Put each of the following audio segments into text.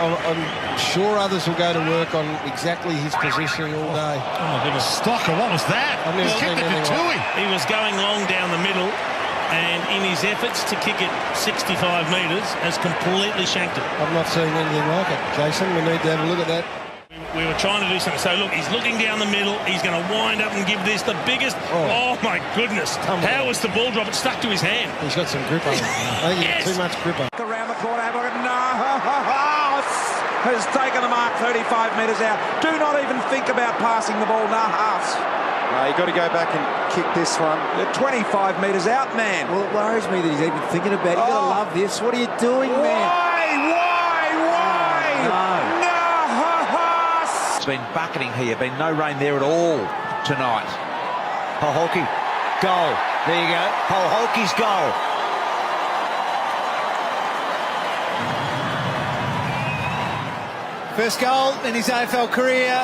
I'm sure others will go to work on exactly his positioning all day. Oh my goodness, Stocker, what was that? I've never seen anything like He was going long down the middle, and in his efforts to kick it 65 metres, has completely shanked it. I've not seen anything like it, Jason. We need to have a look at that. We were trying to do something. So, look, he's looking down the middle. He's going to wind up and give this the biggest... Oh, my goodness. How was the ball drop? It stuck to his hand. He's got some grip on it. I think he's got too much grip on it. Around the corner, have a look at Nahas has taken the mark 35 metres out. Do not even think about passing the ball, Nahas. No, you've got to go back and kick this one. 25 metres out, man. Well, it worries me that he's even thinking about it. You've got to love this. What are you doing, man? Why? No. Nahas! It's been bucketing here. Been no rain there at all tonight. Poholke, goal. There you go. Poholke's goal. First goal in his AFL career.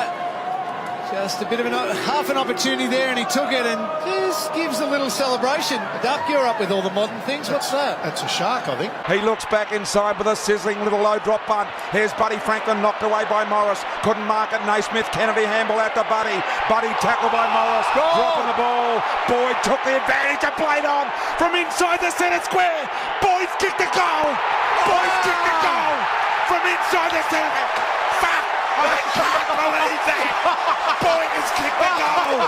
Just a bit of half an opportunity there, and he took it and just gives a little celebration. Duck, you're up with all the modern things. What's that? That's a shark, I think. He looks back inside with a sizzling little low drop punt. Here's Buddy Franklin, knocked away by Morris. Couldn't mark it. Naismith Kennedy handball out to Buddy. Buddy tackled by Morris. Dropping the ball. Boyd took the advantage and played on from inside the centre square. Boyd's kicked the goal. Boyd's kicked the goal from inside the centre. Fuck! I can't believe that. Boyd has kicked the goal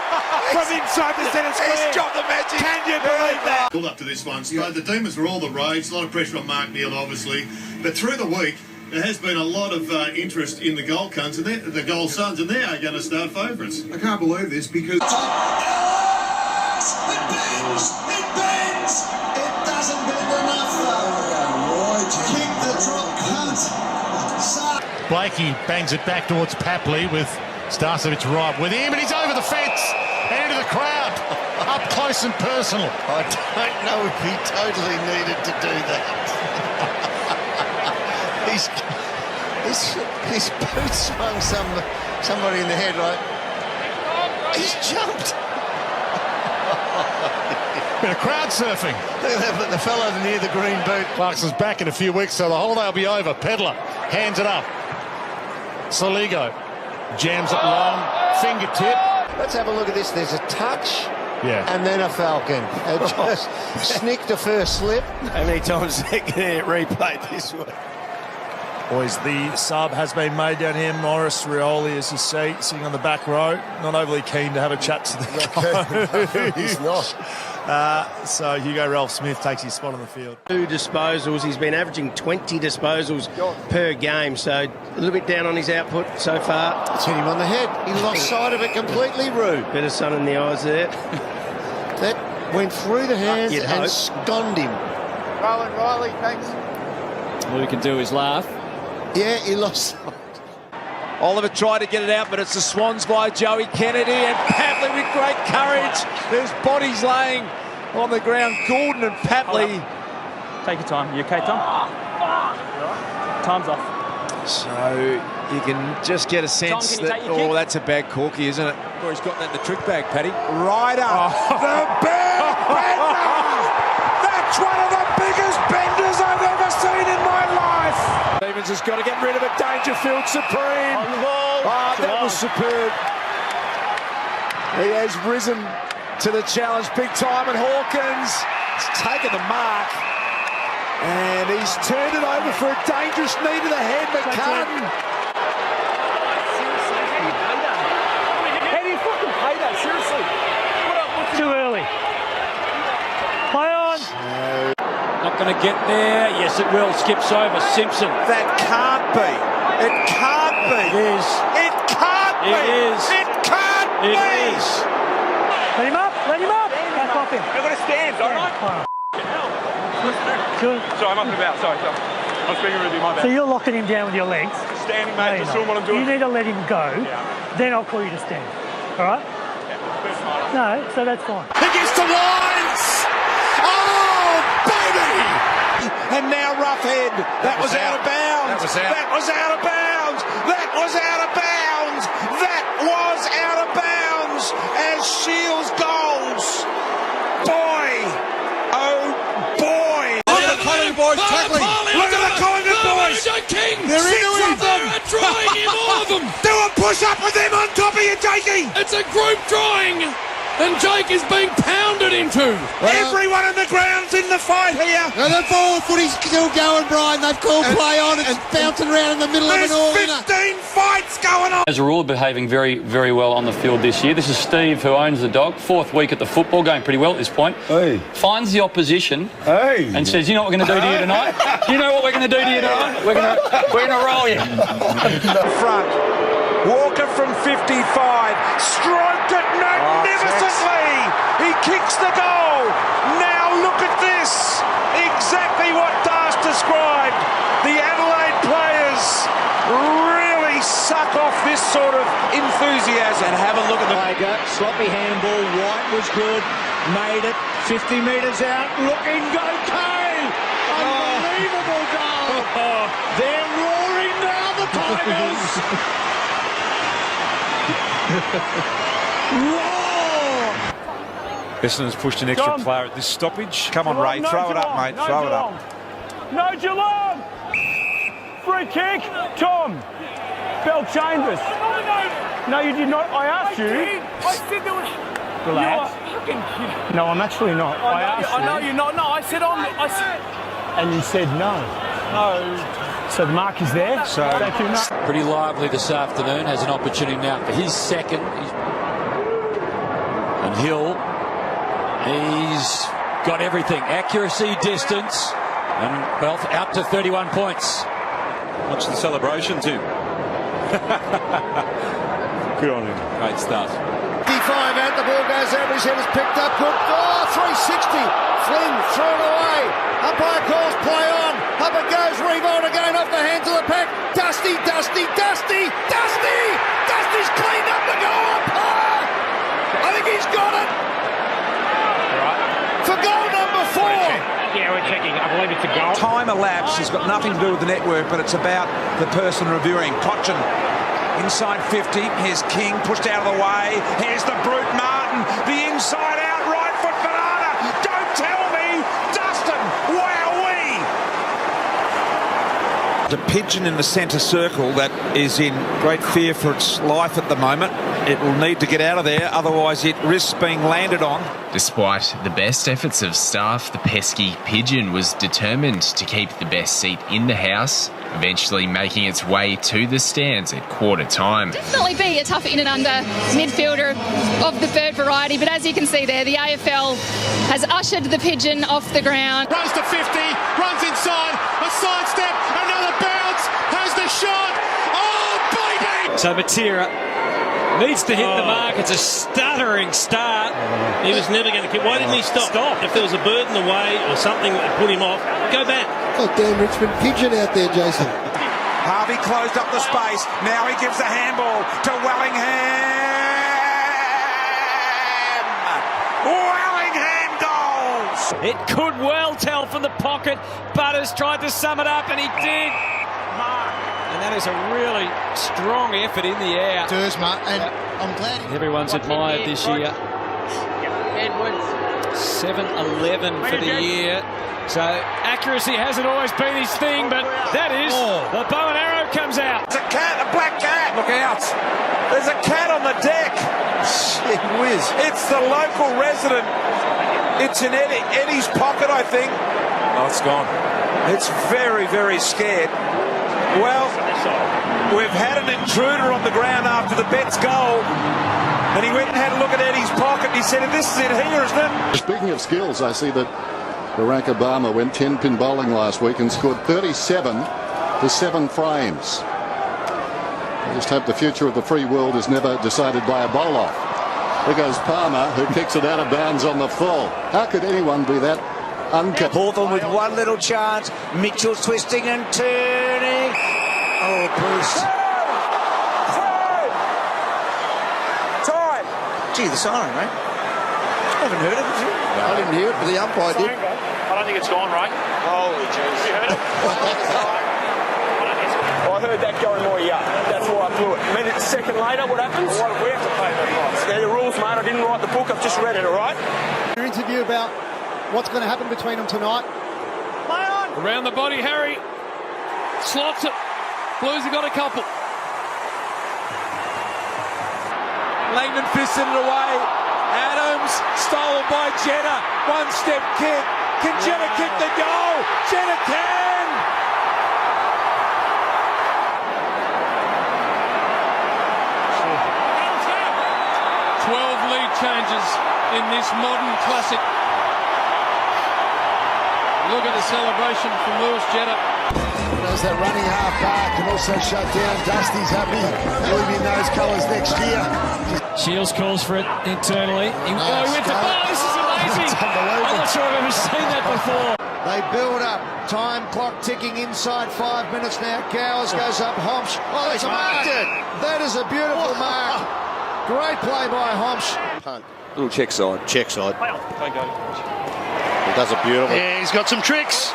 from inside the centre square. He's dropped the magic. Can you believe that? Build up to this one. So the Demons were all the rage. A lot of pressure on Mark Neal, obviously. But through the week, there has been a lot of interest in the goal cunts and the goal sons, and they are going to start favourites. I can't believe this because... It bends! It bends! It doesn't bend enough though. Kick the drop cunt. Blakey bangs it back towards Papley with Starcevic right with him, and he's over the fence and into the crowd, up close and personal. I don't know if he totally needed to do that. His boot swung somebody in the head, right? He's jumped. Bit of crowd surfing. The fellow near the green boot. Clarkson's back in a few weeks, so the holiday will be over. Pedler hands it up. Soligo jams it long, fingertip. Let's have a look at this. There's a touch, and then a falcon. It just snicked a first slip. How many times they can it replayed this way? Boys, the sub has been made down here. Morris Rioli, as you see, sitting on the back row. Not overly keen to have a chat to the coach. He's not. So Hugo Ralph-Smith takes his spot on the field. 2 disposals. He's been averaging 20 disposals per game, so a little bit down on his output so far. It's hit him on the head. He lost sight of it completely, Roo. Bit of sun in the eyes there. That went through the hands You'd and hope. sconed him. Roland Riley, thanks. All he can do is laugh. Yeah, he lost sight. Oliver tried to get it out, but it's the Swans by Joey Kennedy, and Papley with great courage. There's bodies laying on the ground. Gordon and Papley. Take your time. You okay, Tom? Time's off. So you can just get a sense Tom, that, that's a bad corky, isn't it? Or he's got that in the trick bag, Paddy. Ryder, the big bender! That's one of the biggest benders I've ever seen in my life! Stevens has got to get rid of it. Dangerfield supreme. That was superb. He has risen to the challenge big time, and Hawkins has taken the mark. And he's turned it over for a dangerous knee to the head, McCartan. How do you fucking play that? Seriously. Too early. Play on. Not going to get there. Yes, it will. Skips over. Simpson. That can't be. It can't be. It is. It can't be. It is. It can't be. It is. Let him up. Let him up. Back off him. I've got to stand, all right? Good. Sorry, I'm up and about. Sorry. I'm speaking with you, my bad. So you're locking him down with your legs. Standing, mate. Just doing what I'm doing. You need to let him go. Then I'll call you to stand. All right? No, so that's fine. Against the lines! Oh, baby! And now Roughhead. That was out of bounds. That was out of bounds. That was out of bounds. That was out of bounds as Shields goals. Boy, oh boy. Look at the Collingwood boys tackling. Look at the Collingwood boys. King! They're into him! They're drawing him, all of them! Do a push-up with them on top of you, Jakey! It's a group drawing! And Jake is being pounded into. Everyone on the ground's in the fight here. And the ball footy's still going, Brian. They've called play on. It's bouncing around in the middle of it all. There's 15 fights going on. As a rule, behaving very, very well on the field this year. This is Steve, who owns the dog. 4th week at the football, going pretty well at this point. Hey. Finds the opposition and says, "You know what we're going to do to you tonight? You know what we're going to do to you tonight? We're going to roll you." Front. Walker from 55. Stroked it magnificently. He kicks the goal. Now look at this. Exactly what Das described. The Adelaide players really suck off this sort of enthusiasm. And have a look at the sloppy handball. White was good. Made it 50 metres out. Looking okay. Unbelievable goal. They're roaring now, the Tigers. Essendon's pushed an extra player at this stoppage. Come on, Ray, throw it up, mate. Throw it up. No Geelong! Free kick, Tom. Bell Chambers. No, you did not. I asked you. I said there was. Relax. No, I'm actually not. I asked you. I know you're not. No, I said I said. And you said no. No. So the mark is there. So thank you. No. Pretty lively this afternoon. Has an opportunity now for his second. And Hill, he's got everything. Accuracy, distance, and well, out to 31 points. Watch the celebration, Tim. Good on him. Great stuff. 55 out, the ball goes over his head, is picked up, good. Oh, 360. Flynn thrown away. Umpire calls play on. Up it goes, rebound again off the hands of the pack. Dusty. Dusty's cleaned up the goal. Umpire. I think he's got it. For goal number 4. Yeah, we're checking. I believe it's a goal. Time elapsed has got nothing to do with the network, but it's about the person reviewing. Cochin inside 50. Here's King pushed out of the way. Here's the brute Martin. The inside out right foot banana. Don't tell me, Dustin. Wowee. The pigeon in the centre circle that is in great fear for its life at the moment. It will need to get out of there, otherwise it risks being landed on. Despite the best efforts of staff, the pesky pigeon was determined to keep the best seat in the house, eventually making its way to the stands at quarter time. Definitely be a tough in and under midfielder of the bird variety, but as you can see there, the AFL has ushered the pigeon off the ground. Runs to 50, runs inside, a sidestep, another bounce, has the shot. Oh, baby! So Matera needs to hit the mark. It's a stuttering start. He was never going to kick. Why didn't he stop? If there was a bird in the way or something that put him off, go back. Oh, damn Richmond pigeon out there, Jason. Harvey closed up the space. Now he gives the handball to Wellingham. Wellingham goals. It could well tell from the pocket. Butters tried to sum it up, and he did. And that is a really strong effort in the air. Dersma, and I'm glad everyone's admired this year. Edwards. 7-11 for the year. So accuracy hasn't always been his thing, but that is the bow and arrow comes out. There's a cat, a black cat. Look out. There's a cat on the deck. Gee whiz. It's the local resident. It's in Eddie's pocket, I think. Oh, it's gone. It's very, very scared. Well, we've had an intruder on the ground after the Betts goal, and he went and had a look at Eddie's pocket, and he said, "This is it here, isn't it?" Speaking of skills, I see that Barack Obama went 10-pin bowling last week and scored 37 for 7 frames. I just hope the future of the free world is never decided by a bowl-off. There goes Palmer, who kicks it out of bounds on the full. How could anyone be that uncut? Hawthorn with one little chance. Mitchell twisting and turning. Oh, Bruce. Time. Gee, the siren, mate. I haven't heard it, did you? I didn't hear it, but the umpire did. I don't think it's gone, right? Holy jeez. You heard it? I heard that going more, yeah. That's why I blew it. A minute, second later, what happens? Well, we have to pay that price. They're the rules, mate. I didn't write the book. I've just read it, all right? Your interview about what's going to happen between them tonight. Around the body, Harry. Slots it. Blues have got a couple. Langdon fisted it away. Adams stolen by Jenner. One-step kick. Can Jenner kick the goal? Jenner can! Sure. 12 lead changes in this modern classic. Look at the celebration from Lewis Jenner. Does that running half bar can also shut down. Dusty's happy. He'll be in those colours next year. Shields calls for it internally. He went to this is amazing. I'm not sure I've ever seen that before. They build up. Time clock ticking inside 5 minutes now. Gowers goes up. Homsch. Oh, that's a mark. That is a beautiful mark. Great play by Homsch. Punt. Little check side. Check side. Don't go. He does it beautifully. Yeah, he's got some tricks.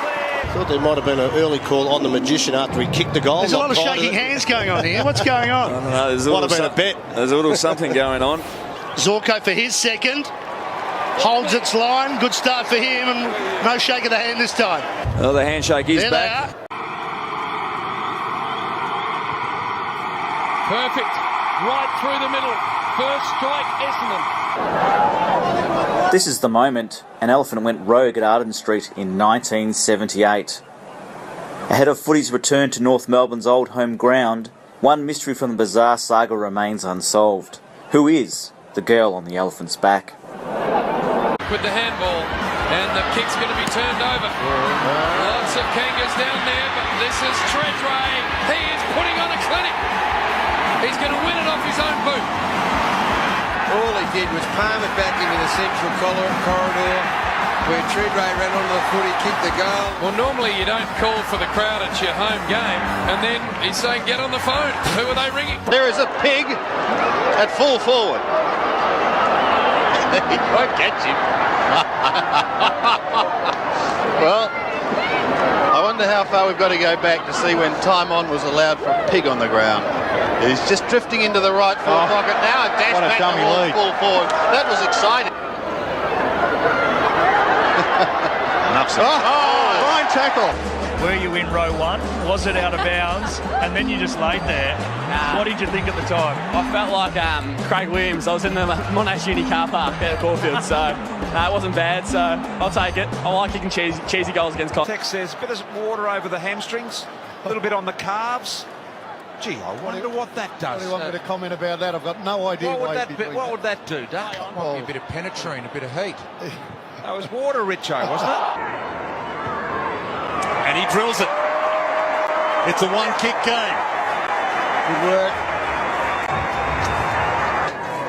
Thought there might have been an early call on the Magician after he kicked the goal. There's a lot of shaking hands going on here. What's going on? I don't know. There's Might have been a bet. There's a little something going on. Zorko for his second. Holds its line. Good start for him, and no shake of the hand this time. Oh, the handshake is there back. Perfect. Right through the middle. First strike, Essendon. This is the moment an elephant went rogue at Arden Street in 1978. Ahead of footy's return to North Melbourne's old home ground, one mystery from the bizarre saga remains unsolved. Who is the girl on the elephant's back? With the handball, and the kick's going to be turned over. Lots of kangas down there, but this is Treadray. He is putting on a clinic. He's going to win it off his own boot. All he did was palm it back into the central corridor where Treadray ran onto the footy, kicked the goal. Well, normally you don't call for the crowd at your home game, and then he's saying, get on the phone. Who are they ringing? There is a pig at full forward. He won't catch him. Well, I wonder how far we've got to go back to see when time on was allowed for a pig on the ground. He's just drifting into the right forward pocket now. A dash back the full forward. That was exciting. Fine tackle. Were you in row one? Was it out of bounds? And then you just laid there. What did you think at the time? I felt like Craig Williams. I was in the Monash Uni car park at Caulfield, so it wasn't bad, so I'll take it. I like kicking cheesy goals against Con. Tex says a bit of water over the hamstrings, a little bit on the calves. Gee, I wonder what that does. What do you want me to comment about that? I've got no idea. What would that do, Duck? Well, a bit of penetrine, a bit of heat. That was water, Richo, wasn't it? And he drills it. It's a one-kick game. Good work.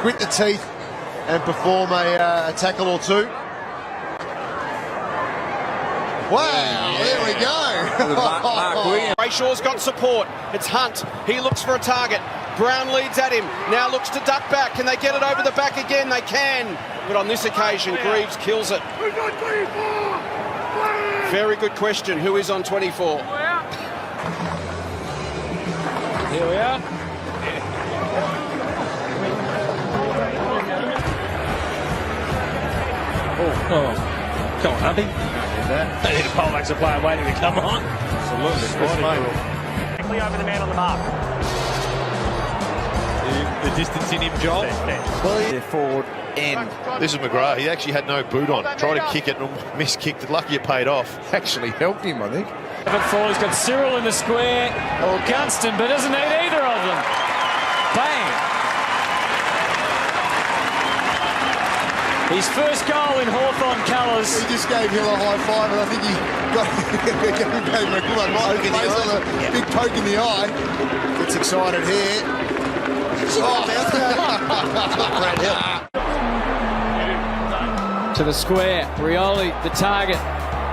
Grit the teeth and perform a tackle or two. Wow, there we go. Mark Williams. Brayshaw's got support. It's Hunt. He looks for a target. Brown leads at him. Now looks to duck back. Can they get it over the back again? They can. But on this occasion, Greaves kills it. Very good question. Who is on 24? Here we are. Oh. Come on, Humpy. They need a Poleaxe player waiting to come on. Absolutely. Quickly over the man on the mark. The distance in him, Joel. They're forward end. This is McGrath. He actually had no boot on. Tried to kick it and miskicked it. Lucky it paid off. Actually helped him, I think. He's got Cyril in the square, or Gunston, but doesn't need either of them. Bang! His first goal in Hawthorn colours. He just gave Hill a high five, and I think he gave him a good big poke in the eye. Gets excited here. To the square, Rioli, the target.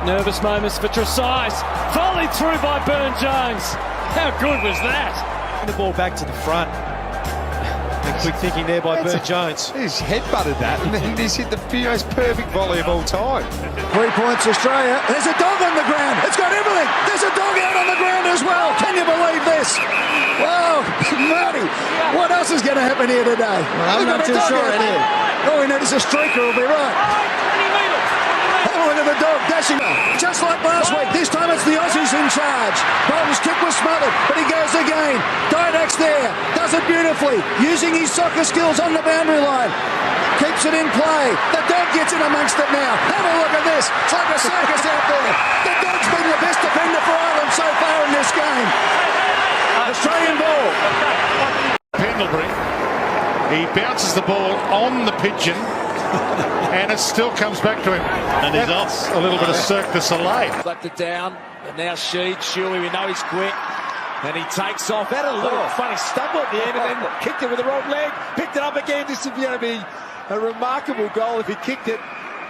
Nervous moments for Tresize. Volleyed through by Burne-Jones. How good was that? The ball back to the front. And quick thinking there by Burne-Jones. He's headbutted that, and then he's hit the most perfect volley of all time. 3 points Australia. There's a dog on the ground. It's got everything. There's a dog out on the ground as well. Can you believe this? Wow, Marty, what else is going to happen here today? I'm not too sure it is. All we need is a streaker, will be right. Have a look at the dog dashing. Just like last week, this time it's the Aussies in charge. Bolton's kick was smothered, but he goes again. Didak's there, does it beautifully, using his soccer skills on the boundary line. Keeps it in play. The dog gets in amongst it now. Have a look at this. It's like a circus out there. The dog's been the best defender for Ireland so far in this game. Australian ball. Pendlebury. He bounces the ball on the pigeon and it still comes back to him. And he's off. A little bit of Cirque du Soleil. Slapped it down, and now Sheed. Surely we know he's quick. And he takes off. Had a little funny stumble at the end and then kicked it with the wrong leg. Picked it up again. This would be a remarkable goal if he kicked it.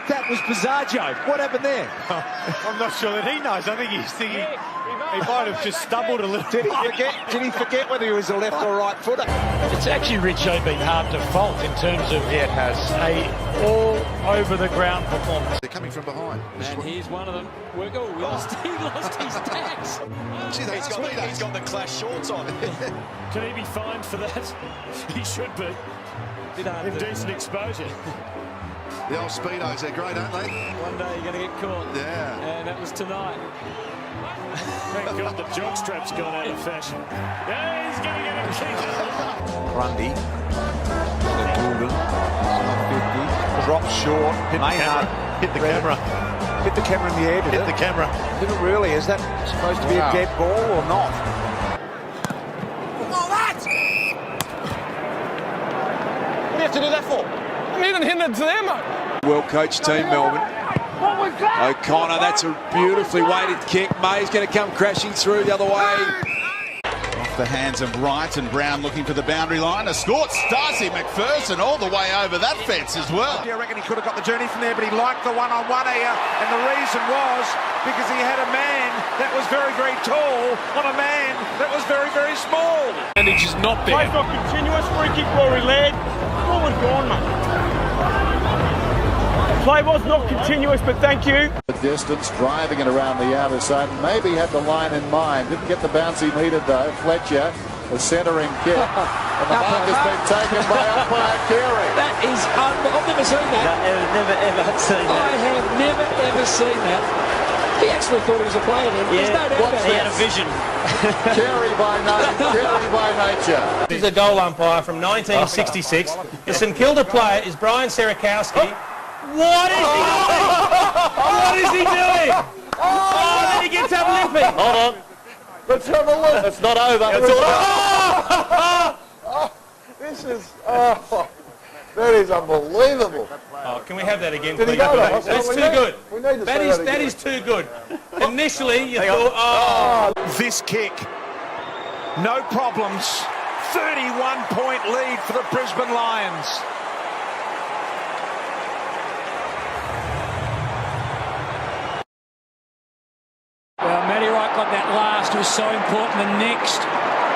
That was bizarre, Joe. What happened there? I'm not sure that he knows. I think he's thinking he might have just stumbled a little. Did he forget whether he was a left or right footer? It's actually, Richo, been hard to fault in terms of it has a all over the ground performance. They're coming from behind. And here's one of them. Wiggle. He lost his tags. He's got the Clash shorts on. Can he be fined for that? He should be. Indecent exposure. The old Speedos, they're great, aren't they? One day you're going to get caught. Yeah. And that was tonight. Thank God the jockstrap's gone out of fashion. Yeah, he's going to get a kick. Grundy. Drop short. Maynard hit the camera. Hit the camera in the air, Hit the camera. Did it really? Is that supposed to be a dead ball or not? What do you have to do that for? I'm even hindered to them, mate. Well-coached team, Melbourne. O'Connor, that's a beautifully weighted kick. May's going to come crashing through the other way. Off the hands of Wright, and Brown looking for the boundary line. A scorched Darcy McPherson all the way over that fence as well. I reckon he could have got the journey from there, but he liked the one-on-one here, and the reason was because he had a man that was very, very tall on a man that was very, very small. And he's just not there. Play's not continuous. Free kick, Rory led. Forward gone, mate. Play was not continuous, but thank you. The distance, driving it around the outer side. Maybe had the line in mind. Didn't get the bounce he needed though. Fletcher, a centering kick. And the mark has been taken by umpire Carey. That is I've never seen that. No, never ever seen that. I have never ever seen that. He actually thought he was a player then. There's no doubt about He had a vision. Carey by name, Carey by nature. This is a goal umpire from 1966. The St Kilda player is Brian Serakowski. What is he doing? What is he doing? Oh, then he gets up limping. Hold on. Let's have a look. It's not over. It's all this is, that is unbelievable. Oh, can we have that again, Did he please? go to That's too good. We need to That is too good. Initially, you thought, This kick, no problems. 31-point lead for the Brisbane Lions. Well, Matty Wright got that last. It was so important. The next,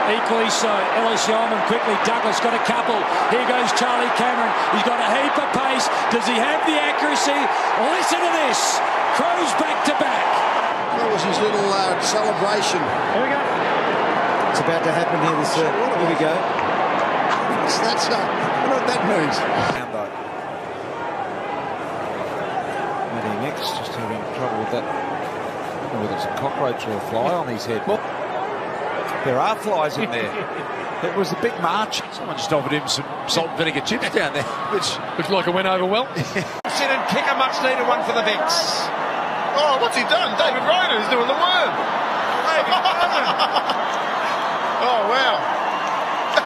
equally so. Ellis Yeoman quickly. Douglas got a couple. Here goes Charlie Cameron. He's got a heap of pace. Does he have the accuracy? Listen to this. Crows back to back. That was his little celebration. Here we go. It's about to happen here. Here we go. That's I don't know what that means. Matty Mix just having trouble with that. Whether it's a cockroach or a fly on his head. Well, there are flies in there. It was a big march. Someone just offered him some salt and vinegar chips down there, which Looks like it went over well. sit and kick a much needed one for the Vicks. Oh, what's he done? David Ronan is doing the worm. Oh, wow.